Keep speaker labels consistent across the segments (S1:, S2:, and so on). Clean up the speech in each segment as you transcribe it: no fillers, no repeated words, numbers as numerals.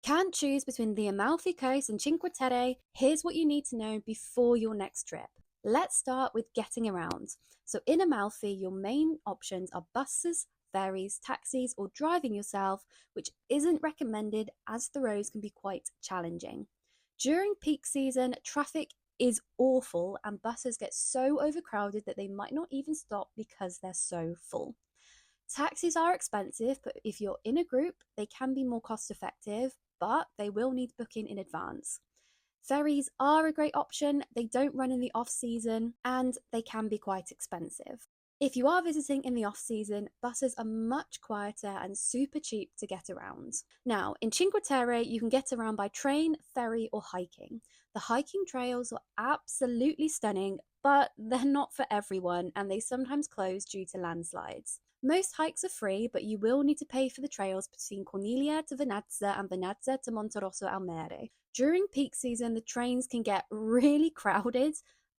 S1: Can't choose between the Amalfi Coast and Cinque Terre? Here's what you need to know before your next trip. Let's start with getting around. So, in Amalfi, your main options are buses, ferries, taxis, or driving yourself, which isn't recommended as the roads can be quite challenging. During peak season, traffic is awful and buses get so overcrowded that they might not even stop because they're so full. Taxis are expensive, but if you're in a group, they can be more cost effective, but they will need booking in advance. Ferries are a great option. They don't run in the off season and they can be quite expensive. If you are visiting in the off season, buses are much quieter and super cheap to get around. Now, in Cinque Terre, you can get around by train, ferry, or hiking. The hiking trails are absolutely stunning, but they're not for everyone and they sometimes close due to landslides. Most hikes are free, but you will need to pay for the trails between Cornelia to Venezia and Venezia to Monterosso al Mare. During peak season, the trains can get really crowded,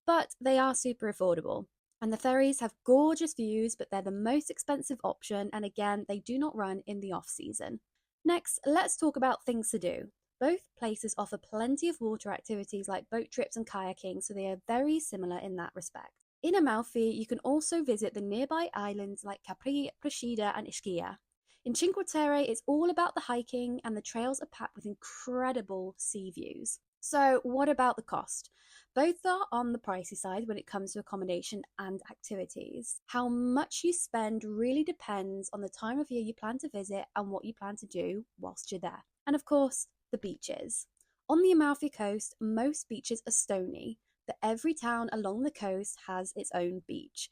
S1: but they are super affordable. And the ferries have gorgeous views, but they're the most expensive option, and again, they do not run in the off season. Next, let's talk about things to do. Both places offer plenty of water activities like boat trips and kayaking, so they are very similar in that respect. In Amalfi, you can also visit the nearby islands like Capri, Procida, and Ischia. In Cinque Terre, it's all about the hiking, and the trails are packed with incredible sea views. So, what about the cost? Both are on the pricey side when it comes to accommodation and activities. How much you spend really depends on the time of year you plan to visit and what you plan to do whilst you're there. And of course, the beaches. On the Amalfi Coast, most beaches are stony, but every town along the coast has its own beach.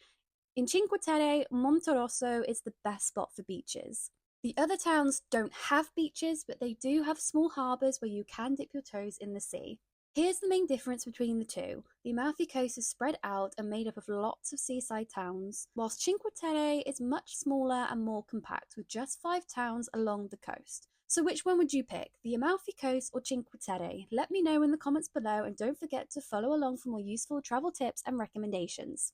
S1: In Cinque Terre, Monterosso is the best spot for beaches. The other towns don't have beaches, but they do have small harbours where you can dip your toes in the sea. Here's the main difference between the two. The Amalfi Coast is spread out and made up of lots of seaside towns, whilst Cinque Terre is much smaller and more compact with just 5 towns along the coast. So which one would you pick, the Amalfi Coast or Cinque Terre? Let me know in the comments below and don't forget to follow along for more useful travel tips and recommendations.